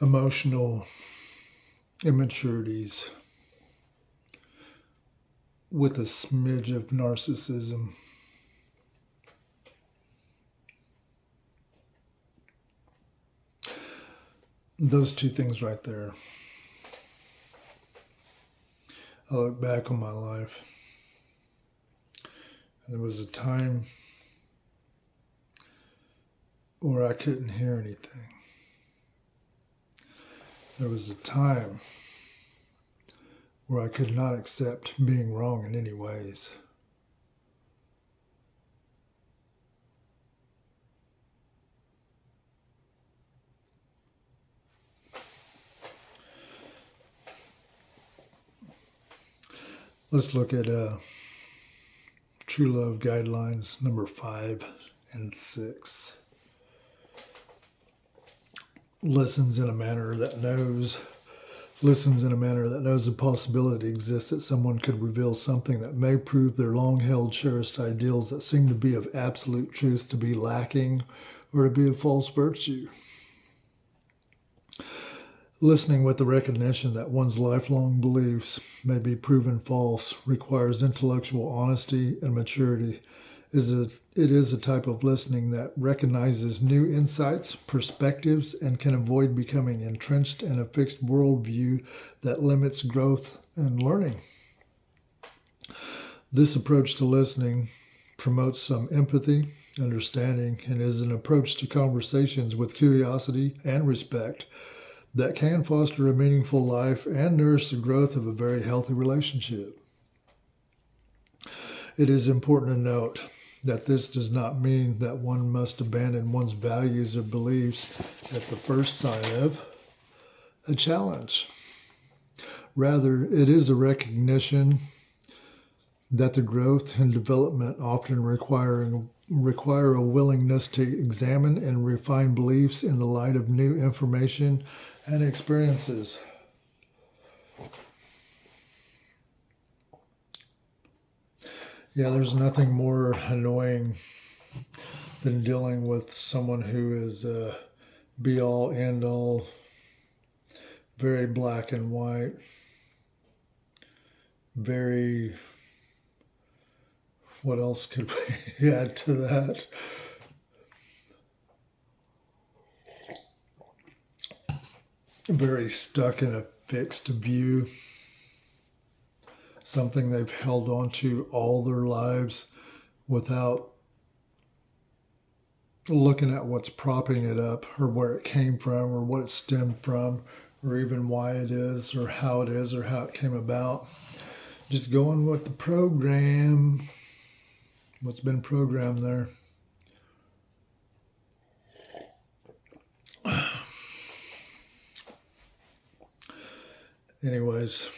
emotional immaturities with a smidge of narcissism. Those two things right there. I look back on my life, and there was a time where I couldn't hear anything. There was a time where I could not accept being wrong in any ways. Let's look at True Love Guidelines number 5 and 6. Listens in a manner that knows the possibility exists that someone could reveal something that may prove their long-held cherished ideals that seem to be of absolute truth to be lacking or to be of false virtue. Listening with the recognition that one's lifelong beliefs may be proven false requires intellectual honesty and maturity. It is a type of listening that recognizes new insights, perspectives, and can avoid becoming entrenched in a fixed worldview that limits growth and learning. This approach to listening promotes some empathy, understanding, and is an approach to conversations with curiosity and respect that can foster a meaningful life and nourish the growth of a very healthy relationship. It is important to note that this does not mean that one must abandon one's values or beliefs at the first sign of a challenge. Rather, it is a recognition that the growth and development often require a willingness to examine and refine beliefs in the light of new information and experiences. Yeah, there's nothing more annoying than dealing with someone who is be all, end all, very black and white, very, what else could we add to that? Very stuck in a fixed view, something they've held on to all their lives without looking at what's propping it up or where it came from or what it stemmed from or even why it is or how it came about. Just going with the program, what's been programmed there. Anyways,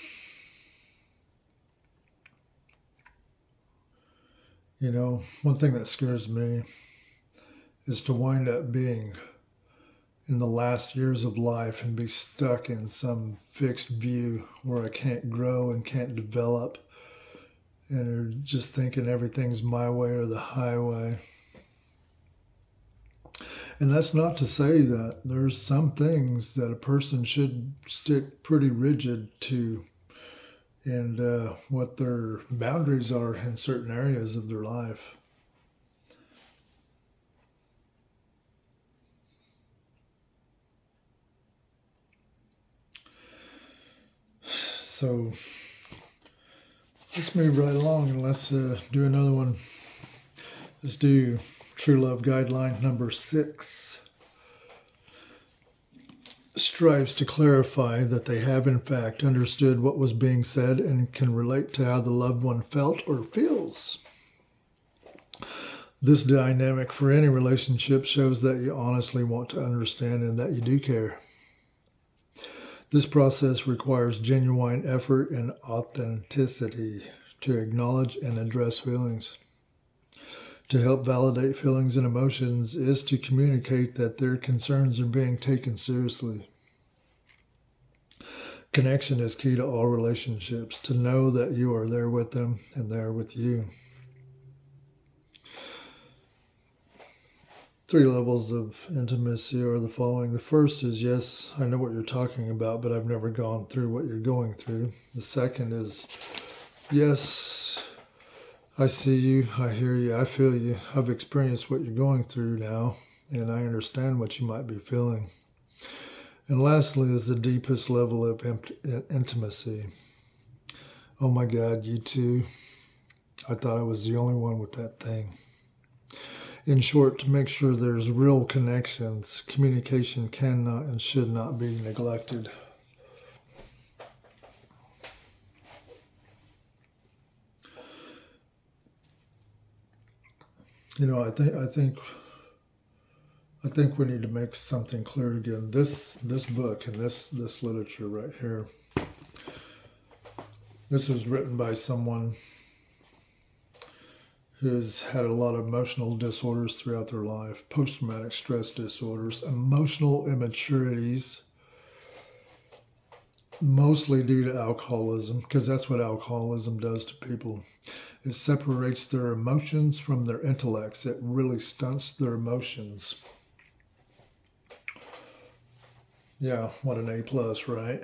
you know, one thing that scares me is to wind up being in the last years of life and be stuck in some fixed view where I can't grow and can't develop and are just thinking everything's my way or the highway. And that's not to say that there's some things that a person should stick pretty rigid to and what their boundaries are in certain areas of their life. So let's move right along and let's do another one. Let's do True Love Guideline number 6. Strives to clarify that they have in fact understood what was being said and can relate to how the loved one felt or feels. This dynamic for any relationship shows that you honestly want to understand and that you do care. This process requires genuine effort and authenticity to acknowledge and address feelings. To help validate feelings and emotions is to communicate that their concerns are being taken seriously. Connection is key to all relationships, to know that you are there with them and they are with you. Three levels of intimacy are the following. The first is, yes, I know what you're talking about, but I've never gone through what you're going through. The second is, yes, I see you, I hear you, I feel you. I've experienced what you're going through now, and I understand what you might be feeling. And lastly is the deepest level of intimacy. Oh my God, you too. I thought I was the only one with that thing. In short, to make sure there's real connections, communication cannot and should not be neglected. You know, I think we need to make something clear again. This book and this literature right here. This was written by someone who's had a lot of emotional disorders throughout their life, post-traumatic stress disorders, emotional immaturities, mostly due to alcoholism, because that's what alcoholism does to people. It separates their emotions from their intellects. It really stunts their emotions. Yeah, what an A+, right?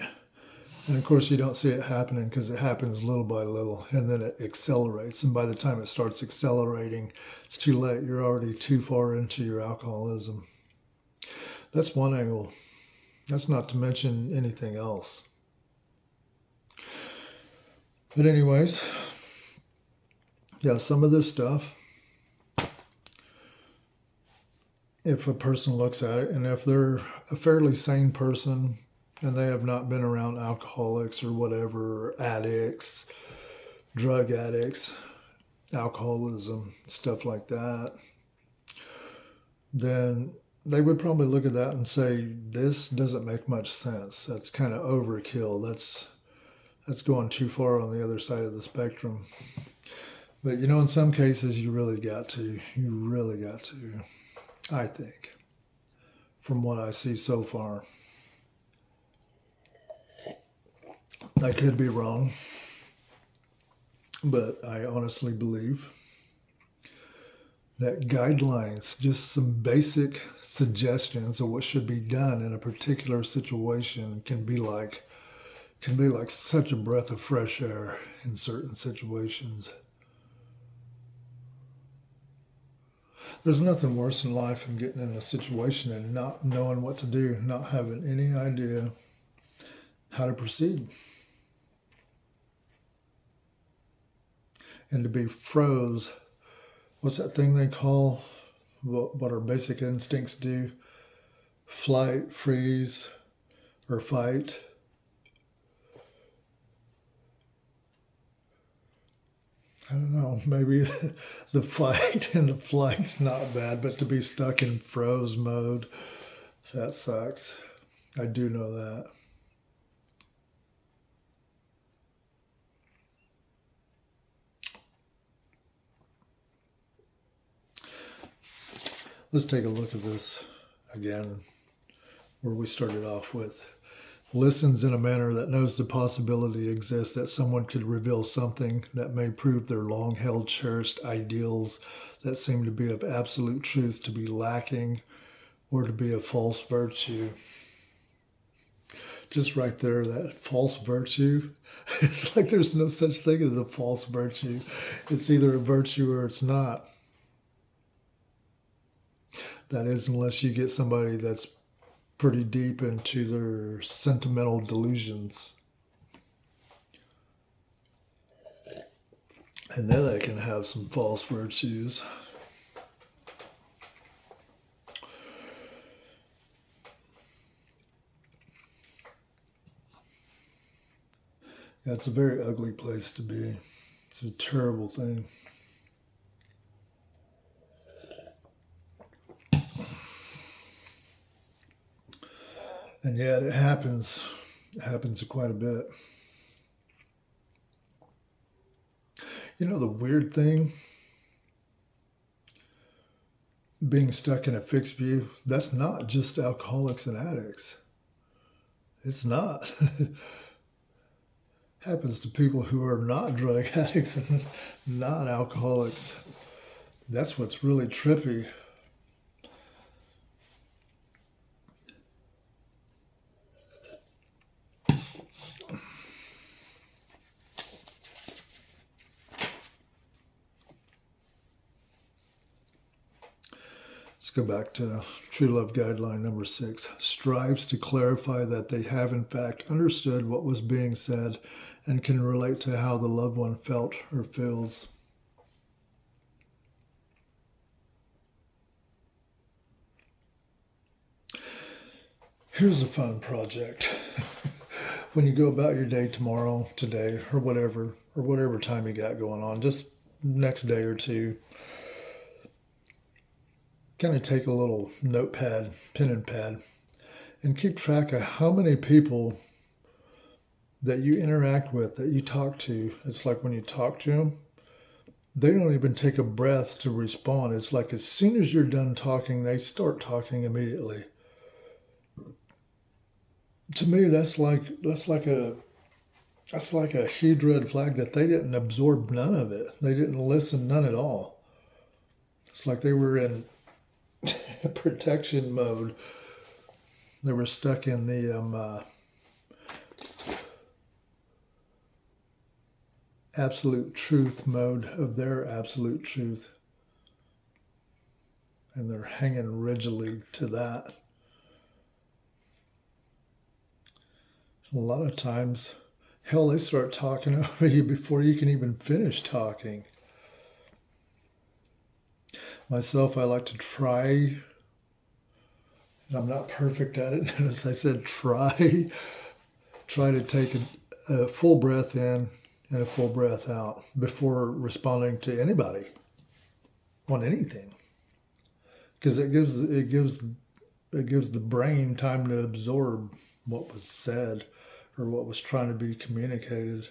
And of course, you don't see it happening because it happens little by little, and then it accelerates. And by the time it starts accelerating, it's too late. You're already too far into your alcoholism. That's one angle. That's not to mention anything else. But anyways, yeah, some of this stuff, if a person looks at it, and if they're a fairly sane person, and they have not been around alcoholics or whatever, or addicts, drug addicts, alcoholism, stuff like that, then they would probably look at that and say, this doesn't make much sense. That's kind of overkill. That's going too far on the other side of the spectrum. But you know, in some cases, you really got to. You really got to, I think, from what I see so far. I could be wrong, but I honestly believe that guidelines, just some basic suggestions of what should be done in a particular situation, can be like such a breath of fresh air in certain situations. There's nothing worse in life than getting in a situation and not knowing what to do, not having any idea how to proceed. And to be froze. What's that thing they call what our basic instincts do? Flight, freeze, or fight. I don't know, maybe the fight and the flight's not bad, but to be stuck in froze mode, that sucks. I do know that. Let's take a look at this again, where we started off with. Listens in a manner that knows the possibility exists that someone could reveal something that may prove their long-held cherished ideals that seem to be of absolute truth to be lacking or to be a false virtue. Just right there, that false virtue, it's like there's no such thing as a false virtue. It's either a virtue or it's not. That is, unless you get somebody that's pretty deep into their sentimental delusions. And then they can have some false virtues. Yeah, it's a very ugly place to be. It's a terrible thing. And yet it happens. It happens quite a bit. You know, the weird thing, being stuck in a fixed view, that's not just alcoholics and addicts. It's not. Happens to people who are not drug addicts and not alcoholics. That's what's really trippy. Let's go back to True Love Guideline number 6. Strives to clarify that they have in fact understood what was being said and can relate to how the loved one felt or feels. Here's a fun project. When you go about your day tomorrow, today, or whatever time you got going on, just next day or two, kind of take a little notepad, pen and pad, and keep track of how many people that you interact with, that you talk to. It's like when you talk to them, they don't even take a breath to respond. It's like as soon as you're done talking, they start talking immediately. To me, that's like a huge red flag that they didn't absorb none of it. They didn't listen none at all. It's like they were in protection mode. They were stuck in the absolute truth mode of their absolute truth. And they're hanging rigidly to that. A lot of times, hell, they start talking over you before you can even finish talking. Myself, I like to try, and I'm not perfect at it. And as I said, try to take a full breath in and a full breath out before responding to anybody on anything, because it gives the brain time to absorb what was said or what was trying to be communicated.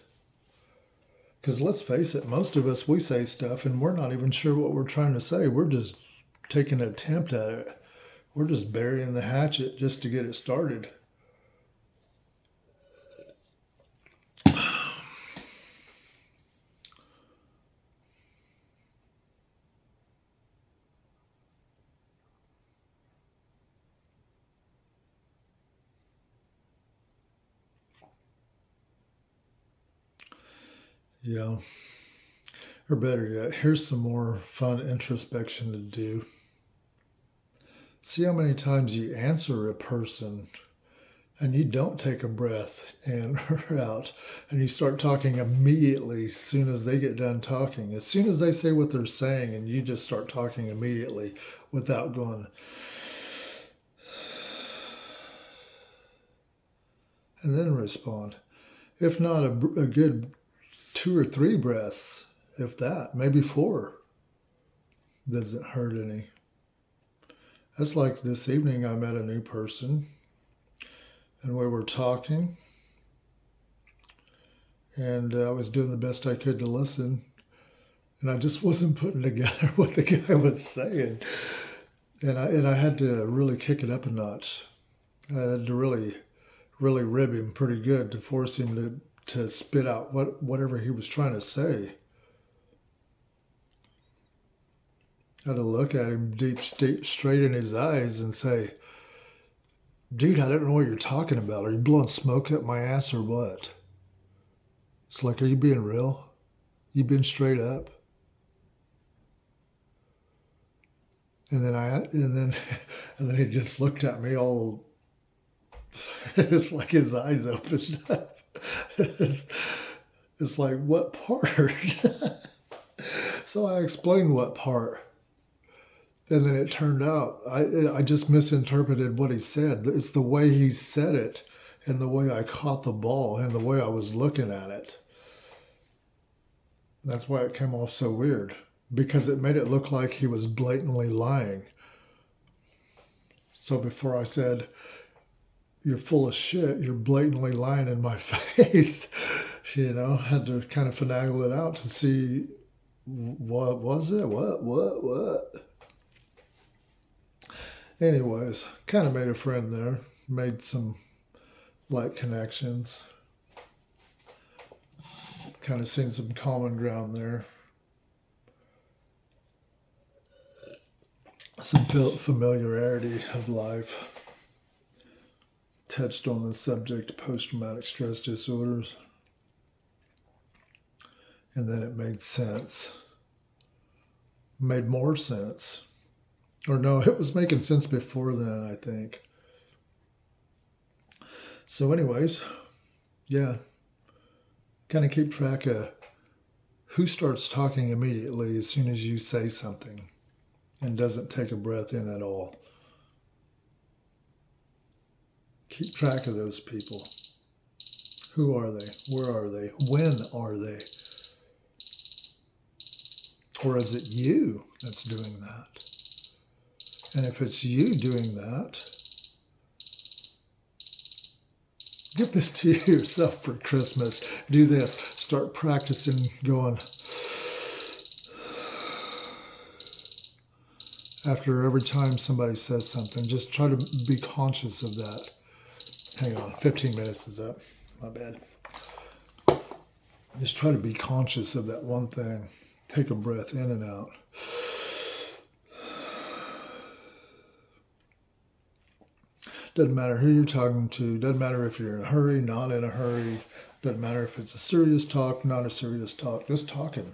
Because let's face it, most of us, we say stuff and we're not even sure what we're trying to say. We're just taking an attempt at it. We're just burying the hatchet just to get it started. Yeah. Or better yet, here's some more fun introspection to do. See how many times you answer a person and you don't take a breath in or out, and you start talking immediately as soon as they get done talking. As soon as they say what they're saying, and you just start talking immediately without going, and then respond. If not a good 2 or 3 breaths, if that, maybe 4, doesn't hurt any. That's like this evening, I met a new person and we were talking, and I was doing the best I could to listen, and I just wasn't putting together what the guy was saying, and I had to really kick it up a notch. I had to really rib him pretty good to force him to spit out whatever he was trying to say. I had to look at him deep straight in his eyes and say, dude, I don't know what you're talking about. Are you blowing smoke up my ass or what? It's like, are you being real? You been straight up? And then he just looked at me all. It's like his eyes opened up. It's like, what part? So I explained what part. And then it turned out I just misinterpreted what he said. It's the way he said it and the way I caught the ball and the way I was looking at it. That's why it came off so weird, because it made it look like he was blatantly lying. So before I said, you're full of shit, you're blatantly lying in my face, had to kind of finagle it out to see what was it? What? Anyways, kind of made a friend there, made some light connections, kind of seen some common ground there, some familiarity of life, touched on the subject of post-traumatic stress disorders, and then it made sense, made more sense. Or no, it was making sense before then, I think. So anyways, yeah, kind of keep track of who starts talking immediately as soon as you say something and doesn't take a breath in at all. Keep track of those people. Who are they? Where are they? When are they? Or is it you that's doing that? And if it's you doing that, give this to yourself for Christmas. Do this. Start practicing going. After every time somebody says something, just try to be conscious of that. Hang on, 15 minutes is up. My bad. Just try to be conscious of that one thing. Take a breath in and out. Doesn't matter who you're talking to. Doesn't matter if you're in a hurry, not in a hurry. Doesn't matter if it's a serious talk, not a serious talk. Just talking.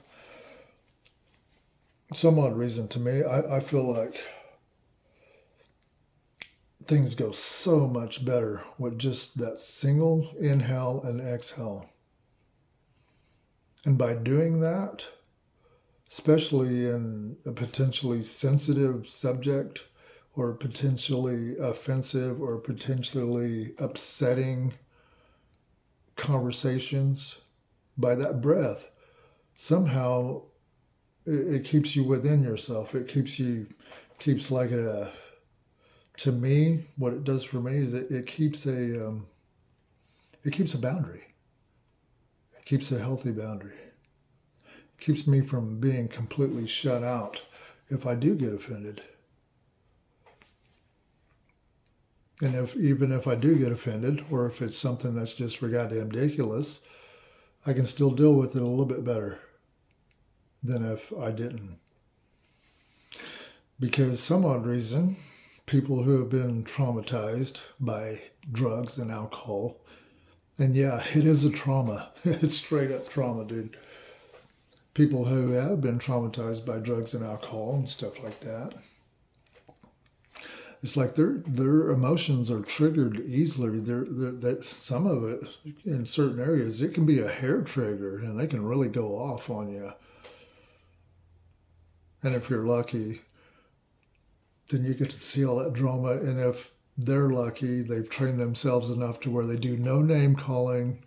Some odd reason to me, I feel like things go so much better with just that single inhale and exhale. And by doing that, especially in a potentially sensitive subject or potentially offensive or potentially upsetting conversations, by that breath, somehow it keeps you within yourself. It keeps like a, to me, what it does for me is it keeps a boundary. It keeps a healthy boundary. It keeps me from being completely shut out if I do get offended. And even if I do get offended, or if it's something that's just for goddamn ridiculous, I can still deal with it a little bit better than if I didn't. Because some odd reason, people who have been traumatized by drugs and alcohol, and yeah, it is a trauma. It's straight up trauma, dude. People who have been traumatized by drugs and alcohol and stuff like that, it's like their emotions are triggered easily. That some of it in certain areas, it can be a hair trigger, and they can really go off on you. And if you're lucky, then you get to see all that drama. And if they're lucky, they've trained themselves enough to where they do no name calling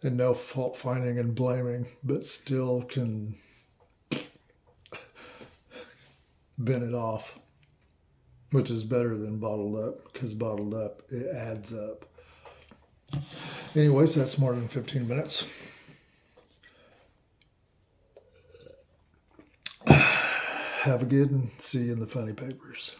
and no fault finding and blaming, but still can bin it off. Which is better than bottled up, because bottled up, it adds up. Anyways, that's more than 15 minutes. Have a good and see you in the funny papers.